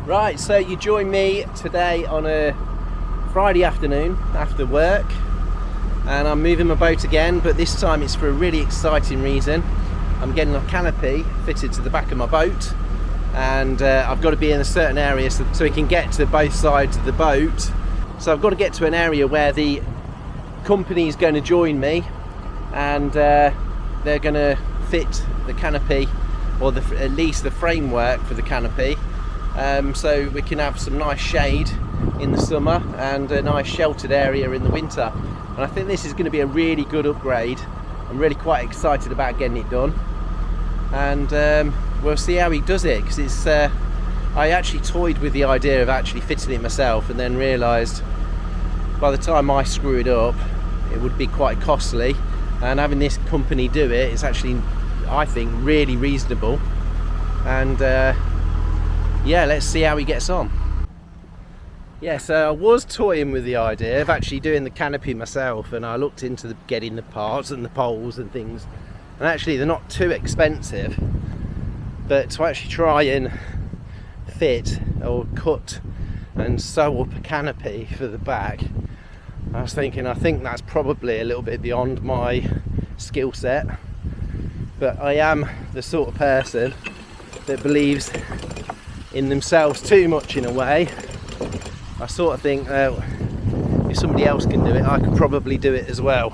Right, so you join me today on a Friday afternoon after work, and I'm moving my boat again, but this time it's for a really exciting reason. I'm getting a canopy fitted to the back of my boat, and I've got to be in a certain area so we can get to both sides of the boat. So I've got to get to an area where the company is going to join me, and they're going to fit the canopy, or at least the framework for the canopy, so we can have some nice shade in the summer and a nice sheltered area in the winter. And I think this is going to be a really good upgrade. I'm really quite excited about getting it done, and we'll see how he does it, because it's I actually toyed with the idea of actually fitting it myself, and then realised by the time I screw it up it would be quite costly, and having this company do it is actually, I think, really reasonable. And yeah, let's see how he gets on. Yeah, so I was toying with the idea of actually doing the canopy myself, and I looked into getting the parts and the poles and things, and actually they're not too expensive, but to actually try and fit or cut and sew up a canopy for the back, I was thinking, I think that's probably a little bit beyond my skill set. But I am the sort of person that believes in themselves too much in a way. I sort of think, if somebody else can do it, I could probably do it as well.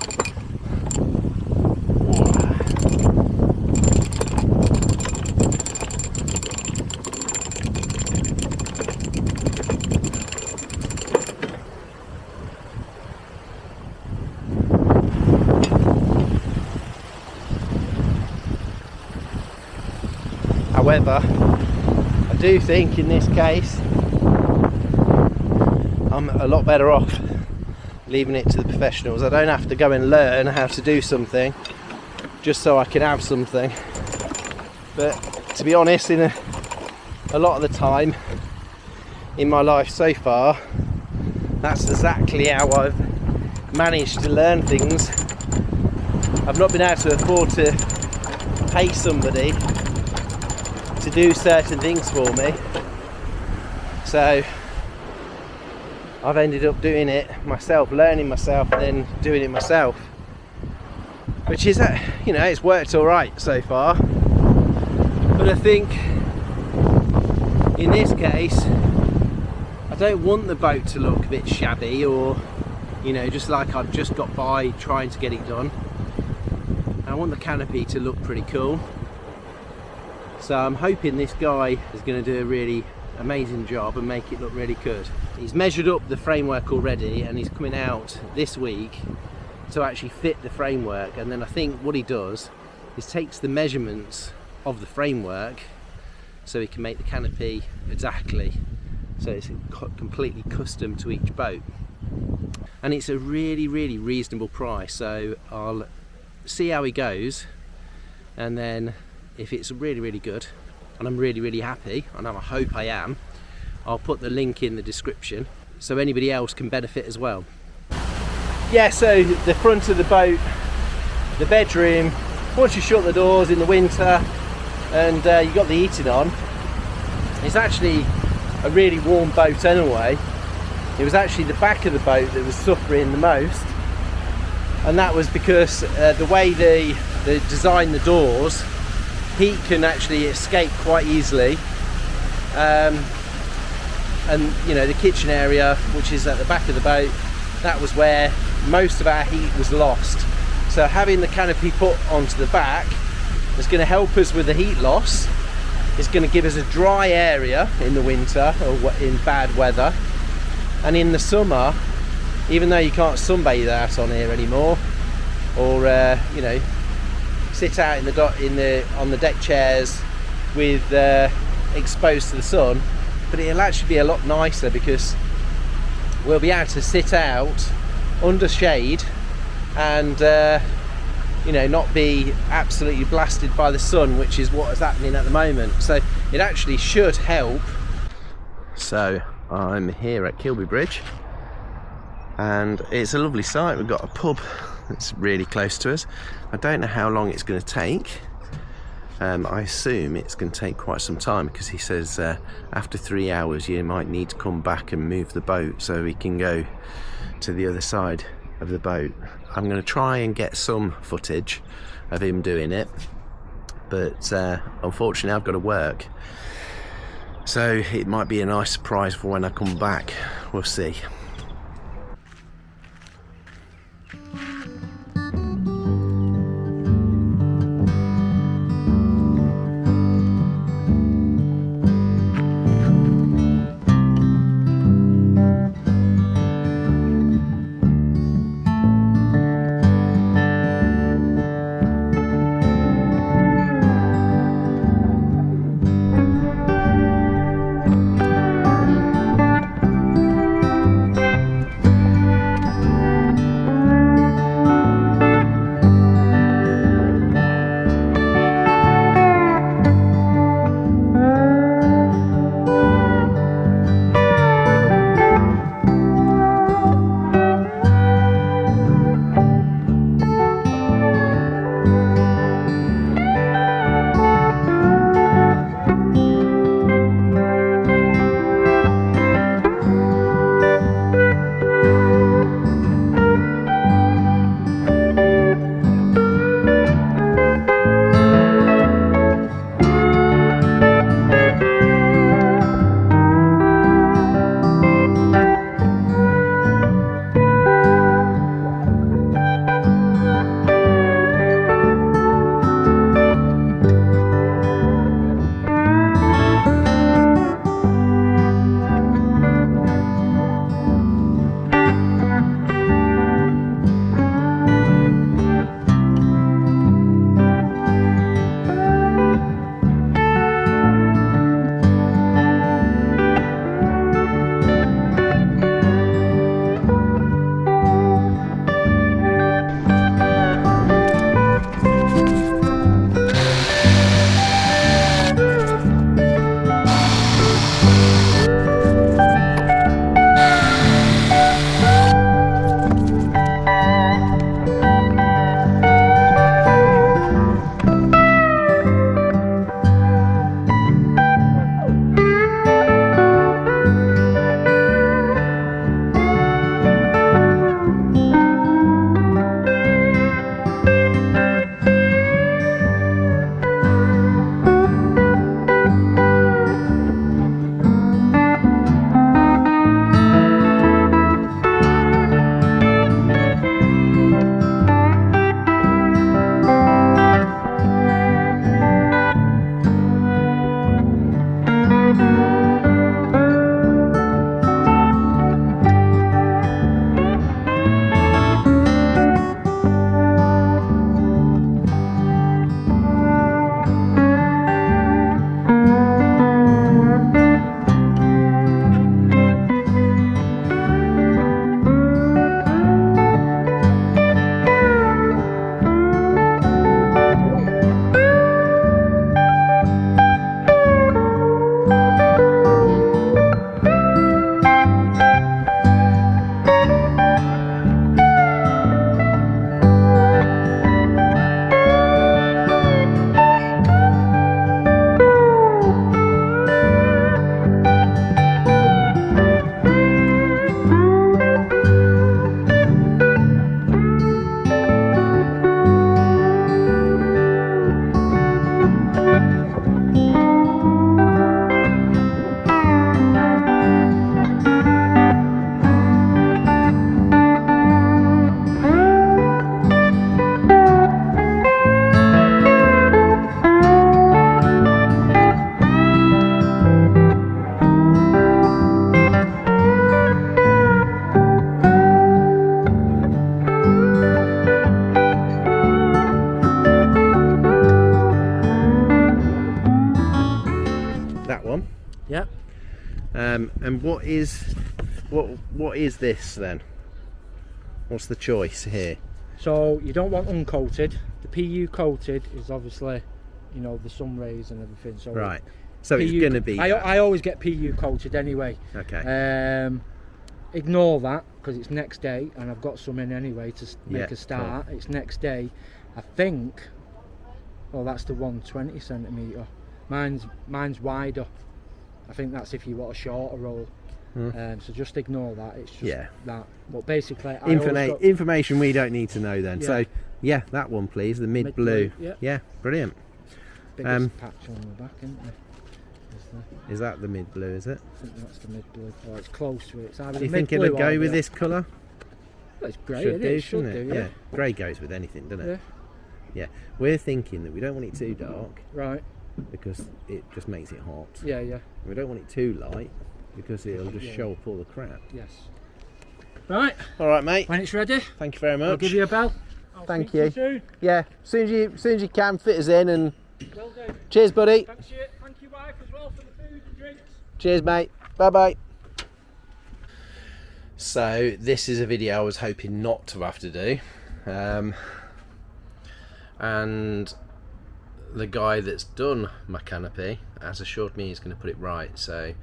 However, I do think in this case I'm a lot better off leaving it to the professionals. I don't have to go and learn how to do something just so I can have something. But to be honest, in a lot of the time in my life so far, that's exactly how I've managed to learn things. I've not been able to afford to pay somebody to do certain things for me, so I've ended up doing it myself, learning myself, and then doing it myself, which is, you know, it's worked all right so far. But I think in this case I don't want the boat to look a bit shabby, or, you know, just like I've just got by trying to get it done. I want the canopy to look pretty cool. So I'm hoping this guy is going to do a really amazing job and make it look really good. He's measured up the framework already, and he's coming out this week to actually fit the framework. And then I think what he does is takes the measurements of the framework so he can make the canopy exactly, so it's completely custom to each boat. And it's a really reasonable price, so I'll see how he goes, and then if it's really good and I'm really happy, and I hope I am, I'll put the link in the description so anybody else can benefit as well. Yeah, so the front of the boat, the bedroom, once you shut the doors in the winter and you got the heating on, it's actually a really warm boat anyway. It was actually the back of the boat that was suffering the most, and that was because the way they designed the doors, heat can actually escape quite easily, and you know, the kitchen area, which is at the back of the boat, that was where most of our heat was lost. So having the canopy put onto the back is going to help us with the heat loss. It's going to give us a dry area in the winter or in bad weather, and in the summer, even though you can't sunbathe out on here anymore, or you know, sit out on the deck chairs with exposed to the sun, but it'll actually be a lot nicer because we'll be able to sit out under shade and you know, not be absolutely blasted by the sun, which is what is happening at the moment. So it actually should help. So I'm here at Kilby Bridge, and it's a lovely sight. We've got a pub that's really close to us. I don't know how long it's going to take, I assume it's going to take quite some time, because he says after 3 hours you might need to come back and move the boat so he can go to the other side of the boat. I'm going to try and get some footage of him doing it, but unfortunately I've got to work, so it might be a nice surprise for when I come back. We'll see. Yep. And what is this then? What's the choice here? So you don't want uncoated. The PU coated is obviously, you know, the sun rays and everything. So right. So PU, it's going to be. I always get PU coated anyway. Okay. Ignore that because it's next day, and I've got some in anyway to make a start. Cool. It's next day. I think Well, that's the 120 centimetre. Mine's wider. I think that's if you want a shorter roll. So just ignore that. It's just that. But basically, information we don't need to know then. So yeah, that one please, the mid blue. Yeah, brilliant. Biggest patch on the back, isn't there? Is that the mid blue? Is it? I think that's the mid blue. Or it's close to it. It's either do you think it'll go with this colour? Well, it's grey. It should do. Yeah. Grey goes with anything, doesn't it? Yeah. We're thinking that we don't want it too dark. Right. Because it just makes it hot. Yeah. We don't want it too light because it'll just show up all the crap. Yes. Right. All right, mate. When it's ready. Thank you very much. I'll give you a bell. Thank you. Soon. Yeah. As soon as you can, fit us in and. Well done. Cheers, buddy. Thank you, wife, as well for the food and drinks. Cheers, mate. Bye bye. So this is a video I was hoping not to have to do, and the guy that's done my canopy has assured me he's going to put it right. So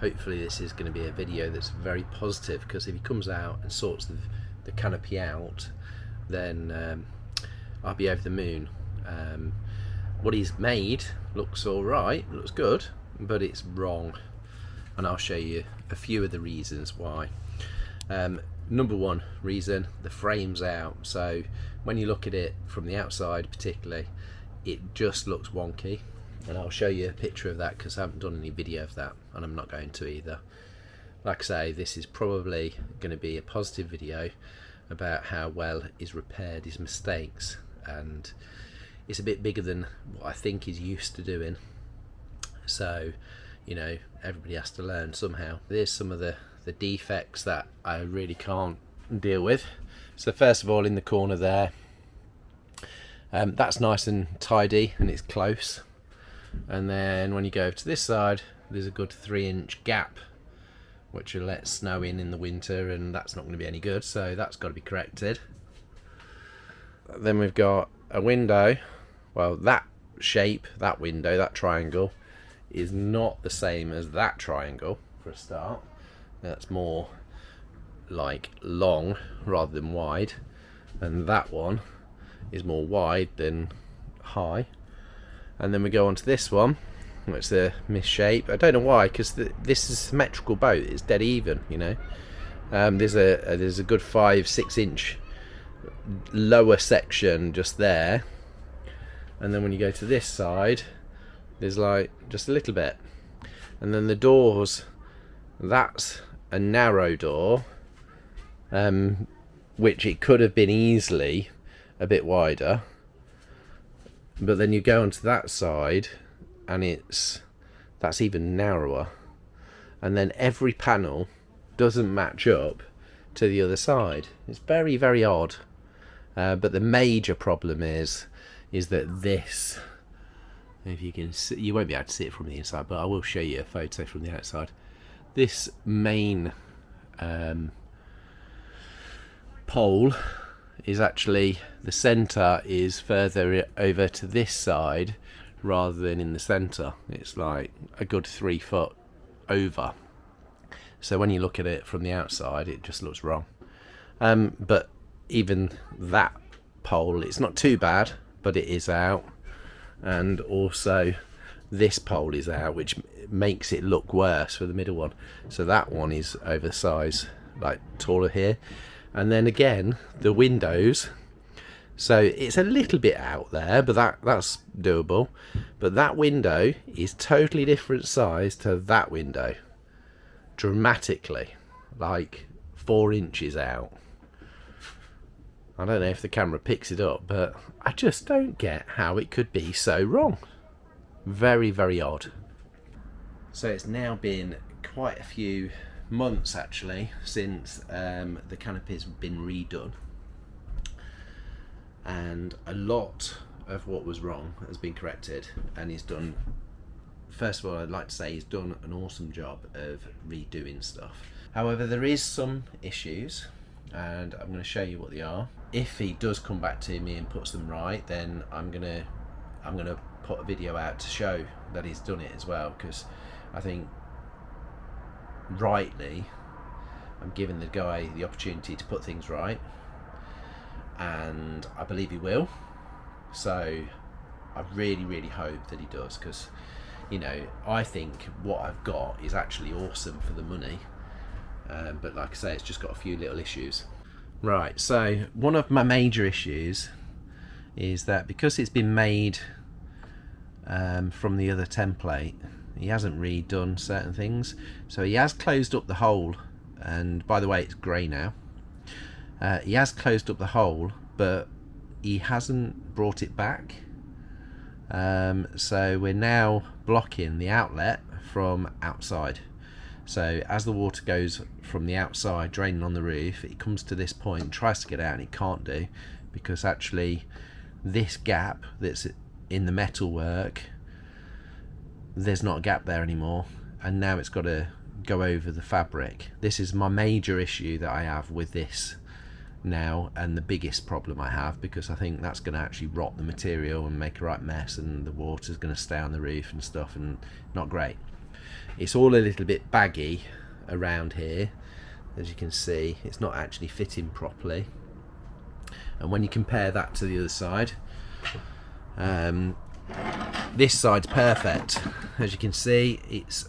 hopefully this is going to be a video that's very positive, because if he comes out and sorts the canopy out, then I'll be over the moon. What he's made looks alright, looks good, but it's wrong, and I'll show you a few of the reasons why. Number one reason, the frame's out. So when you look at it from the outside particularly, it just looks wonky, and I'll show you a picture of that because I haven't done any video of that, and I'm not going to either. Like I say, this is probably going to be a positive video about how well he's repaired his mistakes, and it's a bit bigger than what I think he's used to doing. So, you know, everybody has to learn somehow. There's some of the defects that I really can't deal with. So first of all, in the corner there, that's nice and tidy and it's close. And then when you go over to this side, there's a good 3-inch gap, which will let snow in the winter, and that's not going to be any good, so that's got to be corrected. Then we've got a window. Well, that shape, that window, that triangle is not the same as that triangle for a start. That's more like long rather than wide, and that one is more wide than high. And then we go on to this one, which is a misshape. I don't know why, because this is a symmetrical boat. It's dead even, you know. There's a good 5-6 inch lower section just there, and then when you go to this side, there's like just a little bit. And then the doors, that's a narrow door, which it could have been easily a bit wider, but then you go onto that side and that's even narrower, and then every panel doesn't match up to the other side. It's very, very odd. But the major problem is that this, if you can see, you won't be able to see it from the inside, but I will show you a photo from the outside. This main pole is actually, the centre is further over to this side rather than in the centre. It's like a good 3 foot over. So when you look at it from the outside, it just looks wrong. But even that pole, it's not too bad, but it is out. And also this pole is out, which makes it look worse for the middle one. So that one is oversized, like taller here. And then again, the windows, so it's a little bit out there, but that's doable. But that window is totally different size to that window, dramatically, like 4 inches out. I don't know if the camera picks it up, but I just don't get how it could be so wrong. Very, very odd. So it's now been quite a few months actually since the canopy's been redone, and a lot of what was wrong has been corrected, and he's done, first of all, I'd like to say he's done an awesome job of redoing stuff. However, there is some issues, and I'm going to show you what they are. If he does come back to me and puts them right, then I'm gonna put a video out to show that he's done it as well, because I think rightly I'm giving the guy the opportunity to put things right, and I believe he will. So I really hope that he does, because you know, I think what I've got is actually awesome for the money, but like I say, it's just got a few little issues. Right, so one of my major issues is that because it's been made from the other template, he hasn't redone certain things. So he has closed up the hole, and by the way, it's grey now. He has closed up the hole, but he hasn't brought it back. So we're now blocking the outlet from outside. So as the water goes from the outside draining on the roof, it comes to this point, tries to get out, and it can't do, because actually this gap that's in the metalwork, there's not a gap there anymore, and now it's got to go over the fabric. This is my major issue that I have with this now, and the biggest problem I have, because I think that's going to actually rot the material and make a right mess, and the water's going to stay on the roof and stuff, and not great. It's all a little bit baggy around here, as you can see. It's not actually fitting properly, and when you compare that to the other side, this side's perfect. As you can see, it's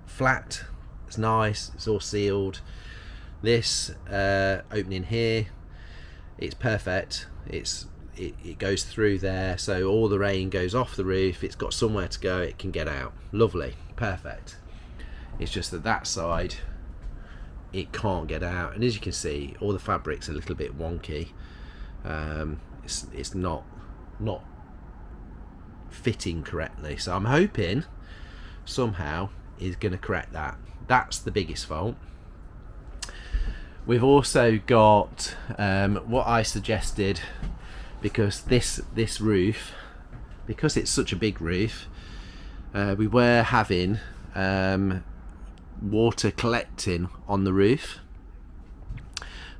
flat, it's nice, it's all sealed. This opening here, it's perfect. It goes through there, so all the rain goes off the roof. It's got somewhere to go, it can get out. Lovely, perfect. It's just that side, it can't get out, and as you can see, all the fabric's a little bit wonky. It's not fitting correctly, so I'm hoping somehow he's going to correct that. That's the biggest fault. We've also got what I suggested, because this roof, because it's such a big roof, we were having water collecting on the roof.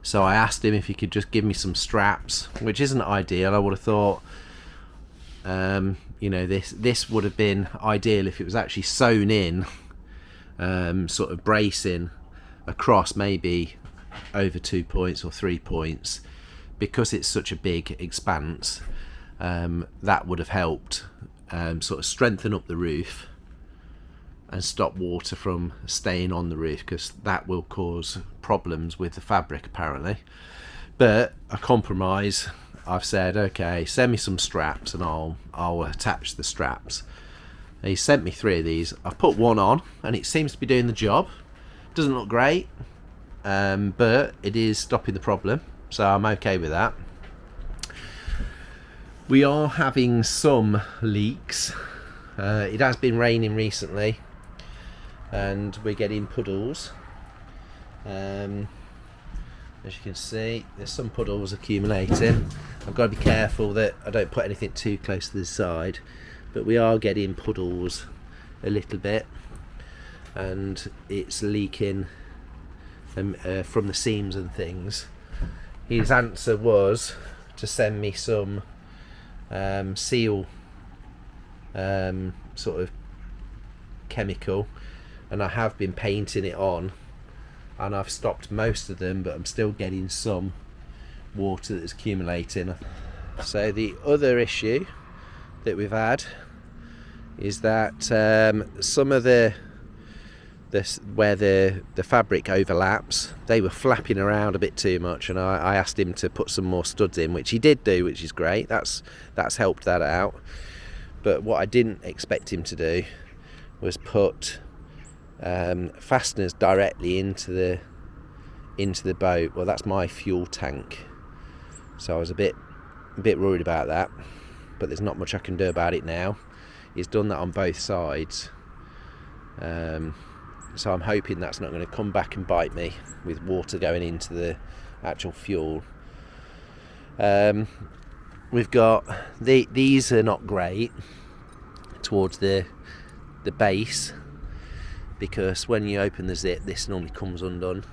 So I asked him if he could just give me some straps, which isn't ideal. I would have thought, you know, this would have been ideal if it was actually sewn in, sort of bracing across, maybe over 2 points or 3 points. Because it's such a big expanse, that would have helped sort of strengthen up the roof and stop water from staying on the roof, because that will cause problems with the fabric apparently. But a compromise, I've said, okay, send me some straps and I'll attach the straps. And he sent me 3 of these. I've put one on and it seems to be doing the job. Doesn't look great, but it is stopping the problem, so I'm okay with that. We are having some leaks. It has been raining recently and we're getting puddles. As you can see, there's some puddles accumulating. I've got to be careful that I don't put anything too close to the side, but we are getting puddles a little bit, and it's leaking from the seams and things. His answer was to send me some seal sort of chemical, and I have been painting it on, and I've stopped most of them, but I'm still getting some water that's accumulating. So the other issue that we've had is that some of where the fabric overlaps, they were flapping around a bit too much, and I asked him to put some more studs in, which he did do, which is great. That's helped that out. But what I didn't expect him to do was put fasteners directly into the boat. Well, that's my fuel tank, so I was a bit worried about that, but there's not much I can do about it now. He's done that on both sides, so I'm hoping that's not going to come back and bite me with water going into the actual fuel. We've got these are not great towards the base, because when you open the zip, this normally comes undone,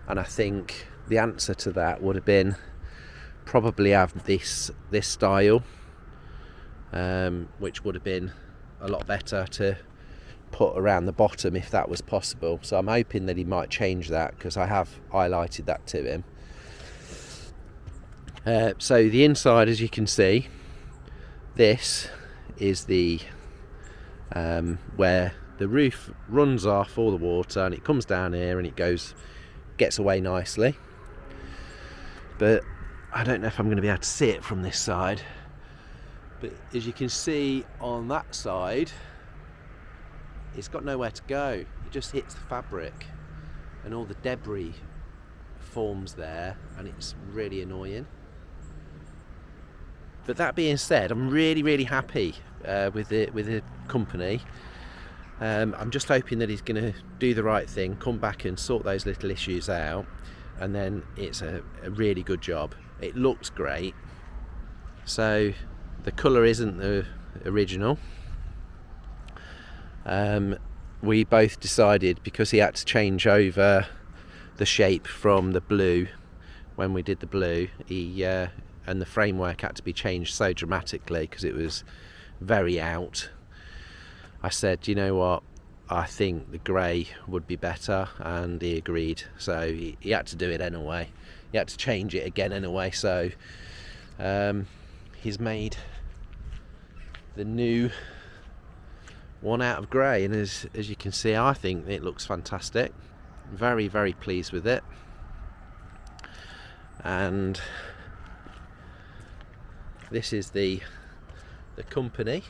and I think the answer to that would have been probably have this style, which would have been a lot better to put around the bottom if that was possible. So I'm hoping that he might change that, because I have highlighted that to him. So the inside, as you can see, this is the where the roof runs off all the water and it comes down here and it gets away nicely. But I don't know if I'm going to be able to see it from this side, but as you can see on that side, it's got nowhere to go. It just hits the fabric and all the debris forms there, and it's really annoying. But that being said, I'm really happy with the company. I'm just hoping that he's going to do the right thing, come back and sort those little issues out, and then it's a really good job. It looks great. So the colour isn't the original. We both decided, because he had to change over the shape from the blue when we did the blue, and the framework had to be changed so dramatically because it was very out. I said, you know what, I think the grey would be better, and he agreed. So he had to do it anyway. He had to change it again anyway. So he's made the new one out of grey, and as you can see, I think it looks fantastic. Very pleased with it. And this is the company.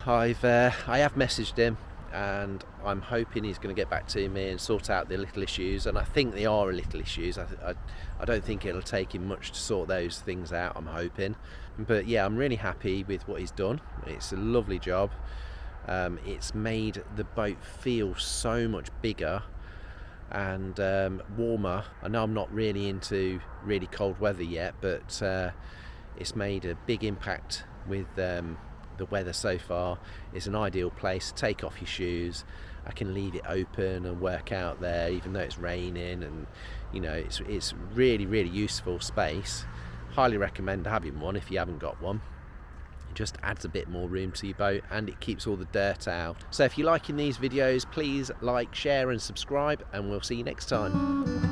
I have messaged him, and I'm hoping he's going to get back to me and sort out the little issues, and I think they are little issues. I don't think it'll take him much to sort those things out, I'm hoping. But yeah, I'm really happy with what he's done. It's a lovely job. It's made the boat feel so much bigger and warmer. I know I'm not really into really cold weather yet, but it's made a big impact with the weather so far. It's an ideal place to take off your shoes. I can leave it open and work out there even though it's raining, and you know, it's really useful space. Highly recommend having one if you haven't got one. It just adds a bit more room to your boat, and it keeps all the dirt out. So if you're liking these videos, please like, share and subscribe, and we'll see you next time.